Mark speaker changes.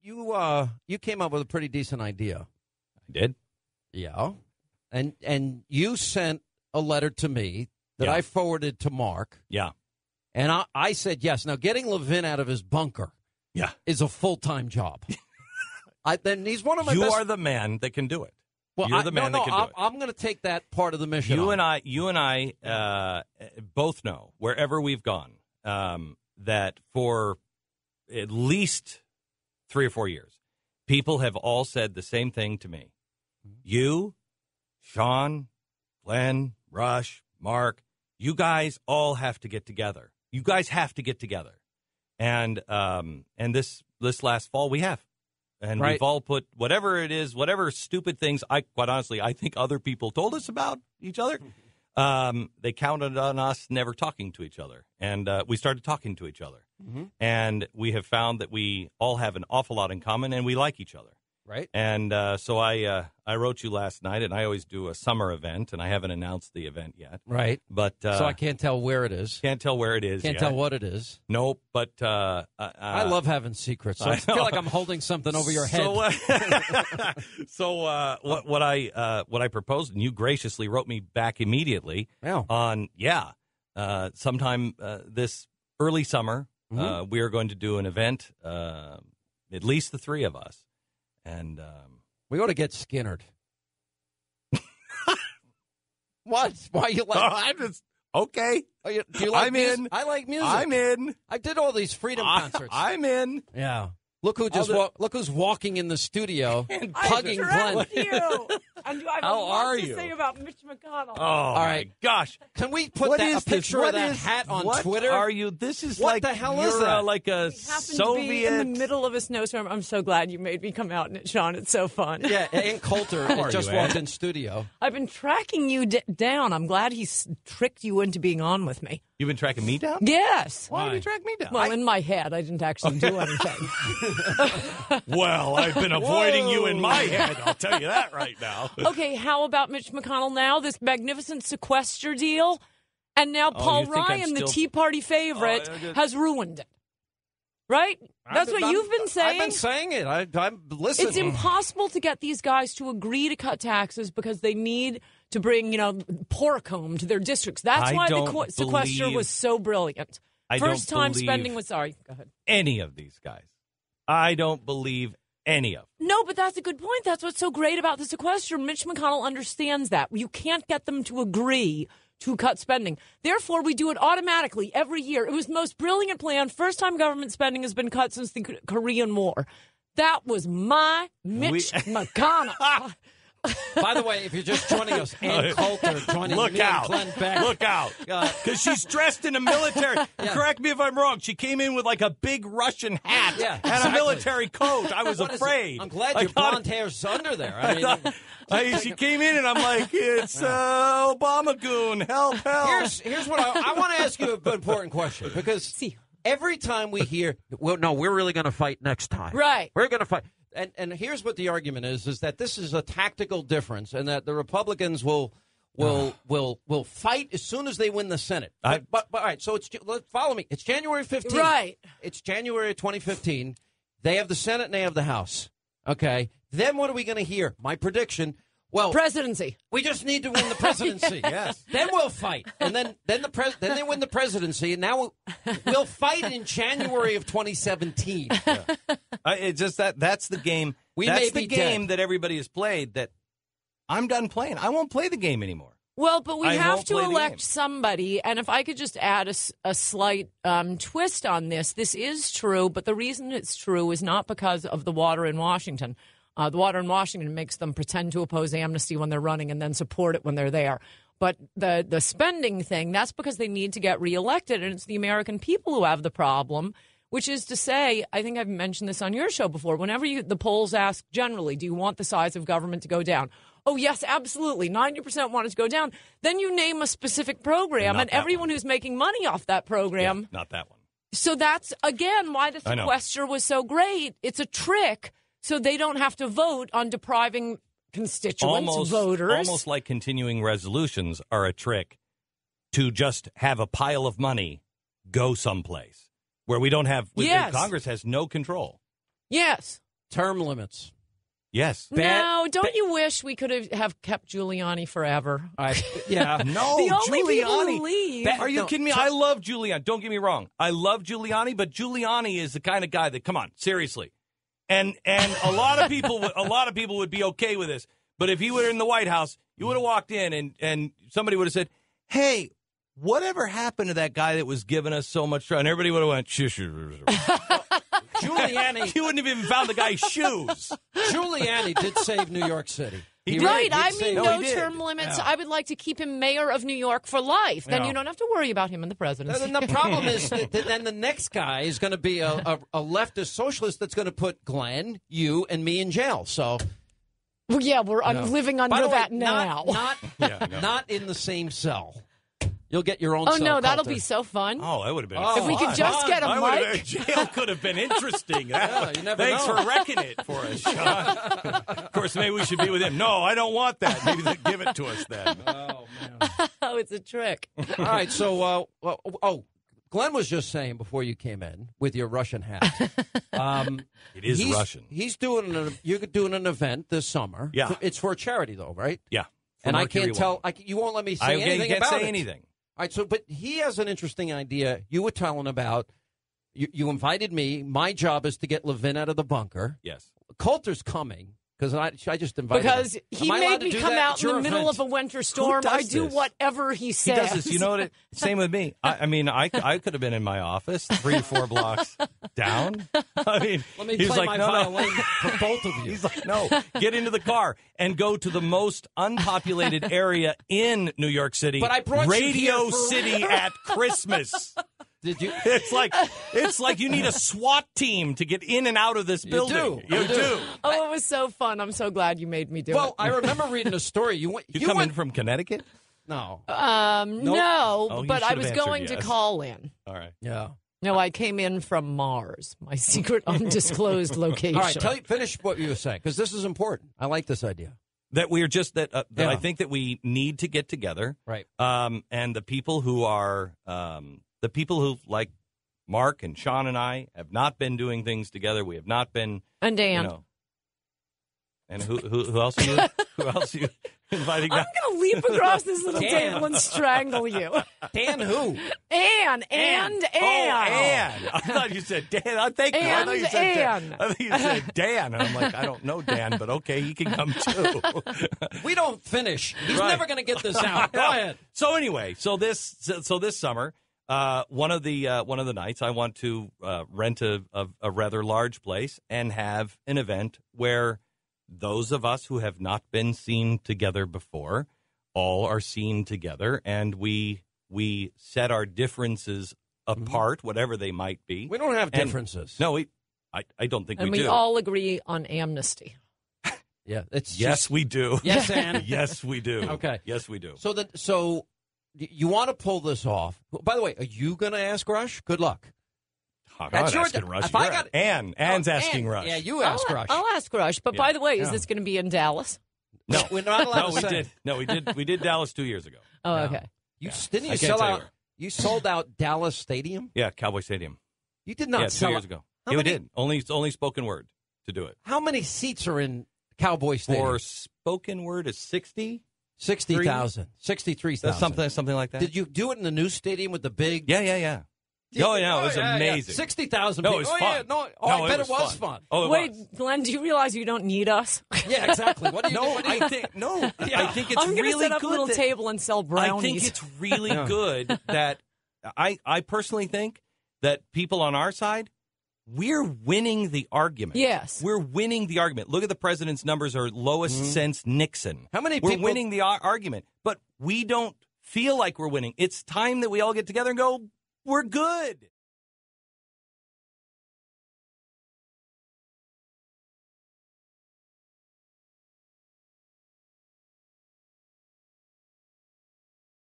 Speaker 1: you came up with a pretty decent idea.
Speaker 2: I did.
Speaker 1: Yeah, and you sent a letter to me that I forwarded to Mark.
Speaker 2: Yeah,
Speaker 1: and I said yes. Now, getting Levin out of his bunker, is a full-time job. Then he's one of my.
Speaker 2: You are the man that can do it.
Speaker 1: Well,
Speaker 2: You're the man that can do it.
Speaker 1: I'm going to take that part of the mission.
Speaker 2: You and I both know wherever we've gone that for at least 3 or 4 years, people have all said the same thing to me. You, Sean, Glenn, Rush, Mark, you guys all have to get together. You guys have to get together. And this last fall we have. And we've all put whatever it is, whatever stupid things, quite honestly, I think other people told us about each other. They counted on us never talking to each other. And we started talking to each other. Mm-hmm. And we have found that we all have an awful lot in common, and we like each other.
Speaker 1: Right.
Speaker 2: And so I wrote you last night, and I always do a summer event, and I haven't announced the event yet.
Speaker 1: Right.
Speaker 2: But
Speaker 1: so I can't tell where it is.
Speaker 2: Can't tell where it is.
Speaker 1: Can't tell what it is.
Speaker 2: Nope. But
Speaker 1: I love having secrets. So I feel like I'm holding something over your head.
Speaker 2: What I proposed, and you graciously wrote me back immediately on sometime this early summer, we are going to do an event, at least the three of us. And
Speaker 1: we ought to get Skinnered. What? Why are you like?
Speaker 2: I'm just okay.
Speaker 1: Do you like
Speaker 2: I'm
Speaker 1: music?
Speaker 2: in.
Speaker 1: I like music.
Speaker 2: I'm in.
Speaker 1: I did all these freedom concerts.
Speaker 2: I'm in.
Speaker 1: Yeah. Look who's walking in the studio, hugging Glenn.
Speaker 3: How are you? Say about Mitch McConnell.
Speaker 2: Oh, all right, gosh!
Speaker 1: Can we put a picture of that hat on Twitter?
Speaker 2: What are you? This is
Speaker 1: what the hell is that?
Speaker 2: Like a Soviet.
Speaker 3: To be in the middle of a snowstorm. I'm so glad you made me come out in it, Sean. It's so fun.
Speaker 1: Yeah, Ann Coulter just walked in studio.
Speaker 3: I've been tracking you down. I'm glad he's tricked you into being on with me.
Speaker 2: You've been tracking me down?
Speaker 3: Yes.
Speaker 2: Why did you track me down?
Speaker 3: Well, in my head, I didn't actually do anything.
Speaker 2: Well, I've been avoiding you in my head. I'll tell you that right now.
Speaker 3: Okay, how about Mitch McConnell now? This magnificent sequester deal, and now Paul Ryan, the Tea Party favorite, has ruined it. Right? That's what you've been saying.
Speaker 1: I've been saying it. I'm listening.
Speaker 3: It's impossible to get these guys to agree to cut taxes because they need to bring, pork home to their districts. That's why the sequester was so brilliant. First time spending was, sorry, go ahead.
Speaker 2: Any of these guys. I don't believe any of them.
Speaker 3: No, but that's a good point. That's what's so great about the sequester. Mitch McConnell understands that. You can't get them to agree to cut spending. Therefore, we do it automatically every year. It was the most brilliant plan. First time government spending has been cut since the Korean War. That was my Mitch McConnell.
Speaker 1: By the way, if you're just joining us, Ann Coulter joining me and Glenn Beck.
Speaker 2: Look out. Because she's dressed in a military. Correct me if I'm wrong. She came in with like a big Russian hat and a military coat. I was afraid.
Speaker 1: I'm glad your blonde hair's under there. I mean,
Speaker 2: she came in and I'm like, it's Obama goon. Help.
Speaker 1: Here's what I want to ask you an important question. Because every time we hear, we're really going to fight next time.
Speaker 3: Right.
Speaker 1: We're going to fight. And here's what the argument is that this is a tactical difference and that the Republicans will fight as soon as they win the Senate. But all right, so follow me. It's January 15th.
Speaker 3: Right.
Speaker 1: It's January of 2015. They have the Senate and they have the House. Okay. Then what are we going to hear? My prediction. Well,
Speaker 3: presidency.
Speaker 1: We just need to win the presidency.
Speaker 2: Yes.
Speaker 1: Then we'll fight, and then they win the presidency, and now we'll fight in January of 2017.
Speaker 2: Yeah. It's just that's the game. That's the game that everybody has played. That I'm done playing. I won't play the game anymore.
Speaker 3: Well, but we have to elect somebody, and if I could just add a slight twist on this, this is true, but the reason it's true is not because of the water in Washington. The water in Washington makes them pretend to oppose amnesty when they're running and then support it when they're there. But the spending thing, that's because they need to get reelected, and it's the American people who have the problem, which is to say, I think I've mentioned this on your show before, whenever the polls ask generally, do you want the size of government to go down? Oh, yes, absolutely. 90% want it to go down. Then you name a specific program, and everyone who's making money off that program.
Speaker 2: Not that one.
Speaker 3: So that's, again, why the sequester was so great. It's a trick. So they don't have to vote on depriving constituents, voters.
Speaker 2: Almost like continuing resolutions are a trick to just have a pile of money go someplace where we don't have, Congress has no control.
Speaker 3: Yes.
Speaker 1: Term limits.
Speaker 2: Yes.
Speaker 3: No, don't you wish we could have kept Giuliani forever?
Speaker 1: Yeah.
Speaker 2: No,
Speaker 3: the only
Speaker 2: Giuliani.
Speaker 3: people who leave.
Speaker 2: Are you kidding me? I love Giuliani. Don't get me wrong. I love Giuliani, but Giuliani is the kind of guy that, come on, seriously. And a lot of people would be okay with this. But if he were in the White House, you would have walked in and somebody would have said, "Hey, whatever happened to that guy that was giving us so much trouble?" And everybody would have went, "Shush."
Speaker 1: Giuliani.
Speaker 2: You wouldn't have even found the guy's shoes.
Speaker 1: Giuliani did save New York City.
Speaker 3: Right. I mean, no
Speaker 2: he
Speaker 3: term limits. Yeah. I would like to keep him mayor of New York for life. Then you don't have to worry about him in the presidency.
Speaker 1: And the problem is that then the next guy is going to be a leftist socialist that's going to put Glenn, you, and me in jail. So,
Speaker 3: well, yeah, we're living under that now.
Speaker 1: Not in the same cell. You'll get your own.
Speaker 3: Oh
Speaker 1: cell
Speaker 3: no, that'll
Speaker 1: culture.
Speaker 3: be so fun.
Speaker 2: Oh, that would have been.
Speaker 3: If we could just get a mic.
Speaker 2: Jail could have been interesting.
Speaker 1: You never
Speaker 2: Thanks
Speaker 1: know.
Speaker 2: for wrecking it for us, Sean. Of course, maybe we should be with him. No, I don't want that. Maybe they give it to us then.
Speaker 1: Oh man.
Speaker 3: Oh, it's a trick.
Speaker 1: All right, so Glenn was just saying before you came in with your Russian hat.
Speaker 2: It is Russian.
Speaker 1: You're doing an event this summer.
Speaker 2: Yeah,
Speaker 1: it's for a charity though, right?
Speaker 2: Yeah.
Speaker 1: And Mercury I can't tell. You won't let me say anything
Speaker 2: about it.
Speaker 1: I can't
Speaker 2: say anything.
Speaker 1: All right, so but he has an interesting idea. You were telling about. You invited me. My job is to get Levin out of the bunker.
Speaker 2: Yes.
Speaker 1: Coulter's coming because I just invited
Speaker 3: because
Speaker 1: him.
Speaker 3: He made me come out in the middle of a winter storm. I do whatever he says.
Speaker 2: He does this. You know what? Same with me. I mean, I could have been in my office 3 or 4 blocks down. I mean,
Speaker 1: let me play my violin for both of you.
Speaker 2: He's like, no, get into the car and go to the most unpopulated area in New York City.
Speaker 1: But I brought
Speaker 2: Radio
Speaker 1: you here
Speaker 2: City at Christmas.
Speaker 1: Did you?
Speaker 2: It's like you need a SWAT team to get in and out of this building. You do.
Speaker 3: Oh, it was so fun. I'm so glad you made me do it.
Speaker 1: Well, I remember reading a story. You
Speaker 2: come in from Connecticut?
Speaker 1: No.
Speaker 3: No, but I was going to call in.
Speaker 2: All right.
Speaker 1: Yeah.
Speaker 3: No, I came in from Mars, my secret undisclosed location.
Speaker 1: All right, finish what you were saying, because this is important. I like this idea.
Speaker 2: That we're just that I think that we need to get together.
Speaker 1: Right.
Speaker 2: And the people who are the people who, like Mark and Sean and I, have not been doing things together. We have not been.
Speaker 3: And Dan.
Speaker 2: And who else are you? Who else are you inviting?
Speaker 3: I'm going to leap across this little table and strangle you.
Speaker 1: Dan who?
Speaker 3: Ann.
Speaker 2: Oh, Ann. I thought you said Dan. Thank you. I thought you said Dan. And I'm like, I don't know Dan, but okay, he can come too.
Speaker 1: We don't finish. He's never going to get this out. Go ahead.
Speaker 2: So anyway, so this summer. One of the nights I want to rent a rather large place and have an event where those of us who have not been seen together before all are seen together, and we set our differences apart, whatever they might be.
Speaker 1: We don't have differences.
Speaker 2: No, I don't think we do.
Speaker 3: And we all agree on amnesty.
Speaker 1: Yeah,
Speaker 2: yes, we do.
Speaker 1: Yes, Ann.
Speaker 2: Yes, we do.
Speaker 1: Okay.
Speaker 2: Yes, we do.
Speaker 1: So you want to pull this off. By the way, are you going to ask Rush? Good luck.
Speaker 2: That's your asking Rush. Ann's asking Rush.
Speaker 1: Yeah, you ask Rush.
Speaker 3: I'll ask Rush. But by the way, is this going to be in Dallas?
Speaker 1: No, we're not allowed to say.
Speaker 2: We did Dallas 2 years ago.
Speaker 3: Oh, okay.
Speaker 1: Didn't you sell out? You sold out Dallas Stadium?
Speaker 2: Yeah, Cowboy Stadium.
Speaker 1: You did not sell
Speaker 2: 2 years ago. Yeah, we did. Only spoken word to do it.
Speaker 1: How many seats are in Cowboy Stadium?
Speaker 2: For spoken word is 60?
Speaker 1: 60,000. 63,000.
Speaker 2: Something like that.
Speaker 1: Did you do it in the new stadium with the big?
Speaker 2: Yeah. Oh, yeah, it was amazing.
Speaker 1: 60,000
Speaker 2: people.
Speaker 1: No,
Speaker 2: it was fun.
Speaker 1: I bet it was fun.
Speaker 2: Oh,
Speaker 3: wait, Glenn, do you realize you don't need us?
Speaker 1: Yeah, exactly. What do you
Speaker 2: I think it's
Speaker 3: I'm
Speaker 2: really
Speaker 3: set up
Speaker 2: good.
Speaker 3: A little table and sell brownies.
Speaker 2: I think it's really good that I personally think that people on our side, we're winning the argument.
Speaker 3: Yes.
Speaker 2: We're winning the argument. Look at the president's numbers are lowest since Nixon.
Speaker 1: How many
Speaker 2: We're winning the argument, but we don't feel like we're winning. It's time that we all get together and go, we're good.